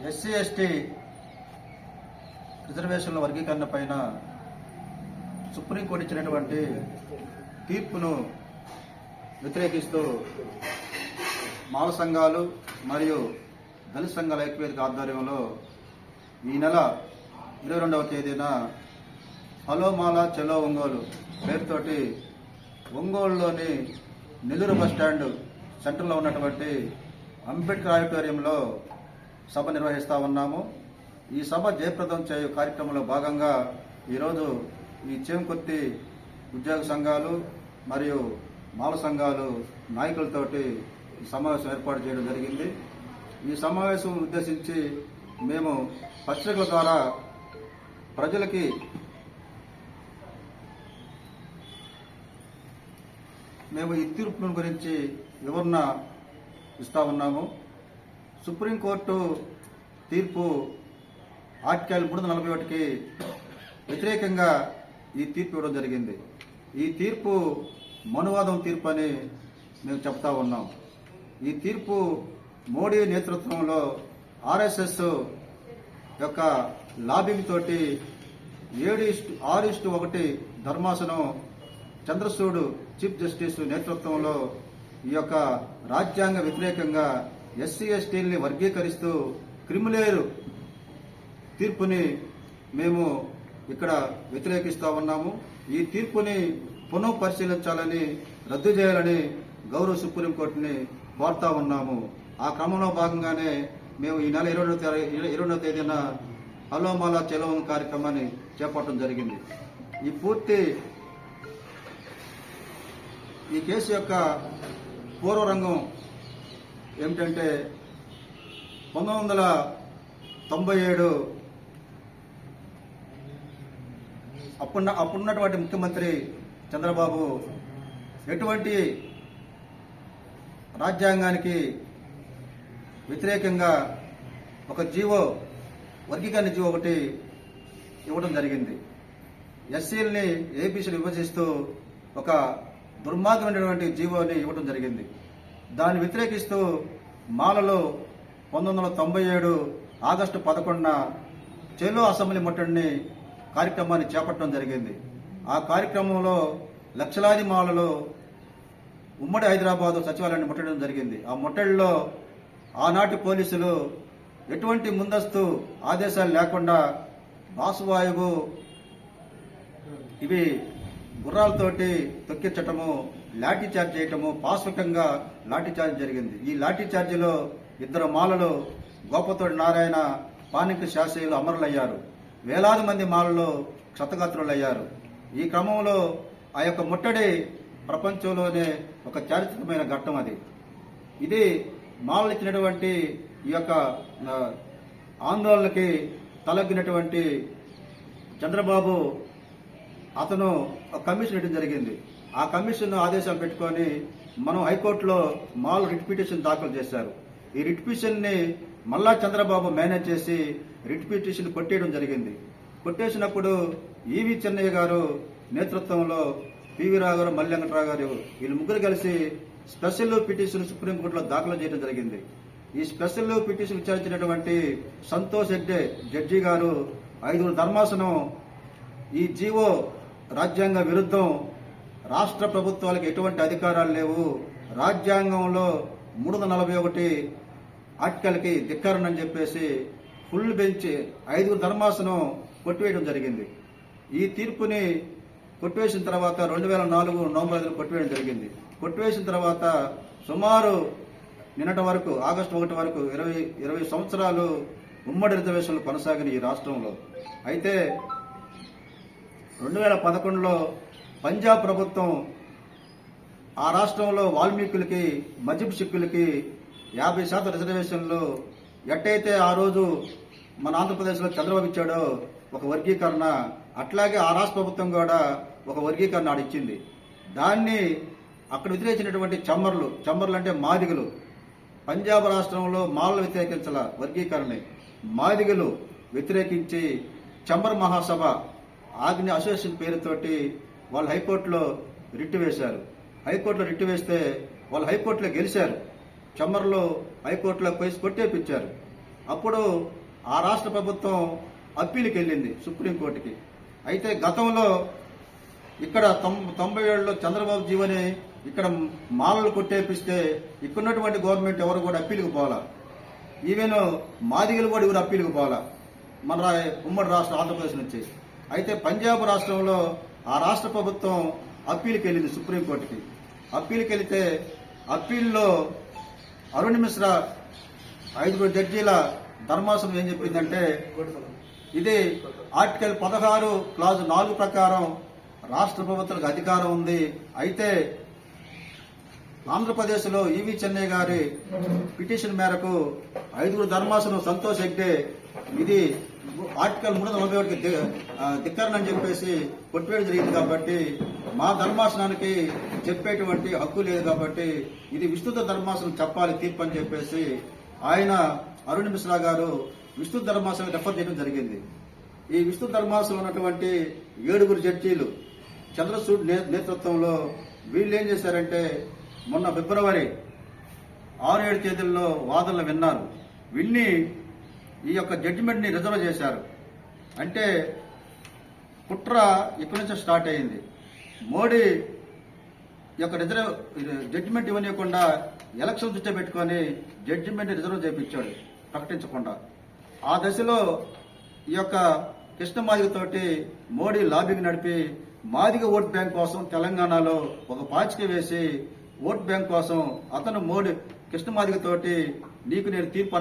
SC ST రిజర్వేషన్ల వర్గీకరణ పైన సుప్రీంకోర్టు ఇచ్చినటువంటి తీర్పును వ్యతిరేకిస్తూ మాల సంఘాలు మరియు దళిత సంఘాల ఐక్యవేదిక ఆధ్వర్యంలో ఈ నెల 22వ తేదీన హలో మాల చలో ఒంగోలు పేరుతోటి ఒంగోలులోని నెల్లూరు బస్టాండ్ సెంటర్లో ఉన్నటువంటి అంబేద్కర్ ఆడిటోరియంలో సభ నిర్వహిస్తూ ఉన్నాము. ఈ సభ జయప్రదం చేయు కార్యక్రమంలో భాగంగా ఈరోజు ఈ చేమకుర్తి ఉద్యోగ సంఘాలు మరియు మాల సంఘాలు నాయకులతోటి ఈ సమావేశం ఏర్పాటు చేయడం జరిగింది. ఈ సమావేశం ఉద్దేశించి మేము పత్రికల ద్వారా ప్రజలకి మేము ఈ తీర్పుల గురించి వివరణ ఇస్తా ఉన్నాము. సుప్రీంకోర్టు తీర్పు ఆర్టికల్ 341కి వ్యతిరేకంగా ఈ తీర్పు ఇవ్వడం జరిగింది. ఈ తీర్పు మనువాదం తీర్పు అని మేము చెప్తా ఉన్నాం. ఈ తీర్పు మోడీ నేతృత్వంలో ఆర్ఎస్ఎస్ యొక్క లాబింగ్ తోటి 7:6:1 ధర్మాసనం చంద్రచూడ్ చీఫ్ జస్టిస్ నేతృత్వంలో ఈ యొక్క రాజ్యాంగ వ్యతిరేకంగా ఎస్సీ ఎస్టీల్ని వర్గీకరిస్తూ క్రిమిలేరు తీర్పుని మేము ఇక్కడ వ్యతిరేకిస్తా ఉన్నాము. ఈ తీర్పుని పునః పరిశీలించాలని, రద్దు చేయాలని గౌరవ సుప్రీంకోర్టుని కోరుతా ఉన్నాము. ఆ క్రమంలో భాగంగానే మేము ఈ నెల 22వ తేదీన హలో మాల చలో కార్యక్రమాన్ని చేపట్టడం జరిగింది. ఈ కేసు యొక్క పూర్వరంగం ఏమిటంటే 1997 అప్పుడున్నటువంటి ముఖ్యమంత్రి చంద్రబాబు ఎటువంటి రాజ్యాంగానికి వ్యతిరేకంగా ఒక వర్గీకరణ జీవో ఒకటి ఇవ్వడం జరిగింది. ఎస్సీలని ఏబీసీలు విభజిస్తూ ఒక దుర్మార్గమైనటువంటి జీవోని ఇవ్వడం జరిగింది. దాన్ని వ్యతిరేకిస్తూ మాలలో 1997 ఆగస్టు 11న చెలో అసెంబ్లీ ముట్టడిని కార్యక్రమాన్ని చేపట్టడం జరిగింది. ఆ కార్యక్రమంలో లక్షలాది మాలలు ఉమ్మడి హైదరాబాద్ సచివాలయాన్ని ముట్టడం జరిగింది. ఆ ముట్టడిలో ఆనాటి పోలీసులు ఎటువంటి ముందస్తు ఆదేశాలు లేకుండా బాసువాయువు ఇవి గుర్రాలతోటి తొక్కించటము, లాఠీ చార్జ్ చేయటము, పాశవికంగా లాఠీ చార్జ్ జరిగింది. ఈ లాఠీ చార్జిలో 2 మాలలు గోపతోడి నారాయణ, పానిక శాస్త్రీయులు అమరులయ్యారు. వేలాది మంది మాలలు క్షతగాత్రులయ్యారు. ఈ క్రమంలో ఆ యొక్క ముట్టడి ప్రపంచంలోనే ఒక చారిత్రకమైన ఘట్టం అది. ఇది మాలలు ఇచ్చినటువంటి ఈ యొక్క ఆందోళనకి తలగ్గినటువంటి చంద్రబాబు అతను ఒక కమిషన్ ఇవ్వడం జరిగింది. ఆ కమిషన్ ఆదేశాలు పెట్టుకొని మనం హైకోర్టులో మాల్ రిట్ పిటిషన్ దాఖలు చేశారు. ఈ రిట్ పిటిషన్ని మళ్ళా చంద్రబాబు మేనేజ్ చేసి రిట్ పిటిషన్ కొట్టేయడం జరిగింది. కొట్టేసినప్పుడు ఈవి చెన్నయ్య గారు నేతృత్వంలో పివి రావు గారు, మల్లి వెంకటరావు గారు వీళ్ళు ముగ్గురు కలిసి స్పెషల్ పిటిషన్ సుప్రీంకోర్టులో దాఖలు చేయడం జరిగింది. ఈ స్పెషల్ పిటిషన్ విచారించినటువంటి సంతోష్ హెగ్డే జడ్జి గారు 5 ధర్మాసనం ఈ జీవో రాజ్యాంగ విరుద్ధం, రాష్ట్ర ప్రభుత్వాలకు ఎటువంటి అధికారాలు లేవు, రాజ్యాంగంలో 341 ఆర్టికల్కి ధిక్కరణ అని చెప్పేసి ఫుల్ బెంచ్ 5 ధర్మాసనం కొట్టివేయడం జరిగింది. ఈ తీర్పుని కొట్టివేసిన తర్వాత 2004 నవంబర్ 5 కొట్టివేయడం జరిగింది. కొట్టివేసిన తర్వాత సుమారు నిన్నటి వరకు ఆగస్టు 1 వరకు 20 సంవత్సరాలు ఉమ్మడి రిజర్వేషన్లు కొనసాగిన ఈ రాష్ట్రంలో. అయితే 2011లో పంజాబ్ ప్రభుత్వం ఆ రాష్ట్రంలో వాల్మీకులకి, మజిబ్ సిక్కులకి 50% రిజర్వేషన్లు ఎట్టయితే ఆ రోజు మన ఆంధ్రప్రదేశ్లో చంద్రబాబు ఇచ్చాడో ఒక వర్గీకరణ, అట్లాగే ఆ రాష్ట్ర ప్రభుత్వం కూడా ఒక వర్గీకరణ ఆడిచ్చింది. దాన్ని అక్కడ వ్యతిరేకించినటువంటి చమ్మర్లు అంటే మాదిగలు, పంజాబ్ రాష్ట్రంలో మాలలు వ్యతిరేకించాల వర్గీకరణ, మాదిగలు వ్యతిరేకించి చమ్మర్ మహాసభ ఆగ్ని అసోసియేషన్ పేరుతోటి వాళ్ళు హైకోర్టులో రిట్ వేశారు. హైకోర్టులో రిట్ వేస్తే వాళ్ళు హైకోర్టులో గెలిచారు. చమ్మర్లో హైకోర్టులో పోయి కొట్టేపించారు. అప్పుడు ఆ రాష్ట్ర ప్రభుత్వం అప్పీల్కి వెళ్ళింది సుప్రీంకోర్టుకి. అయితే గతంలో ఇక్కడ 97లో చంద్రబాబు జీవని ఇక్కడ మాలలు కొట్టేపిస్తే ఇక్కడున్నటువంటి గవర్నమెంట్ ఎవరు కూడా అప్పీల్కి పోలా. ఈవెన్ మాదిగలు కూడా ఎవరు అప్పీల్కి పోలా మన ఉమ్మడి రాష్ట్ర ఆంధ్రప్రదేశ్ నుంచి. అయితే పంజాబ్ రాష్ట్రంలో ఆ రాష్ట్ర ప్రభుత్వం అప్పీల్కి వెళ్ళింది సుప్రీంకోర్టుకి. అప్పీల్కి వెళితే అప్పీల్లో అరుణ్ మిశ్రా 5 జడ్జీల ధర్మాసనం ఏం చెప్పిందంటే ఇది ఆర్టికల్ 16 క్లాజ్ 4 ప్రకారం రాష్ట్ర ప్రభుత్వానికి అధికారం ఉంది. అయితే ఆంధ్రప్రదేశ్లో ఈవి చెన్నై గారి పిటిషన్ మేరకు 5 ధర్మాసనం సంతోష్ హెగ్డే ఇది ఆర్టికల్ 341కి ధిక్కరణ అని చెప్పేసి కొట్టివేయడం జరిగింది. కాబట్టి మా ధర్మాసనానికి చెప్పేటువంటి హక్కు లేదు, కాబట్టి ఇది విస్తృత ధర్మాసనం చెప్పాలి తీర్పు అని చెప్పేసి ఆయన అరుణ్ మిశ్రా గారు విస్తృత ధర్మాసనం రెఫర్ చేయడం జరిగింది. ఈ విస్తృత ధర్మాసనం ఉన్నటువంటి 7 జడ్జీలు చంద్రచూడ్ నేతృత్వంలో వీళ్ళు ఏం చేశారంటే మొన్న ఫిబ్రవరి 6-7 తేదీల్లో వాదనలు విన్నారు. విన్ని ఈ యొక్క జడ్జిమెంట్ ని రిజర్వ్ చేశారు. అంటే కుట్ర ఇక్కడి నుంచి స్టార్ట్ అయింది. మోడీ యొక్క జడ్జిమెంట్ ఇవ్వనివ్వకుండా ఎలక్షన్ దృష్టి పెట్టుకొని జడ్జిమెంట్ రిజర్వ్ చేయించాడు ప్రకటించకుండా. ఆ దశలో ఈ యొక్క కృష్ణ మాదిగ తోటి మోడీ లాబింగ్ నడిపి మాదిగ ఓట్ బ్యాంక్ కోసం తెలంగాణలో ఒక పాచిక వేసి ఓట్ బ్యాంక్ కోసం అతను మోడీ కృష్ణ మాదిగ తోటి నీకు నేను తీర్పు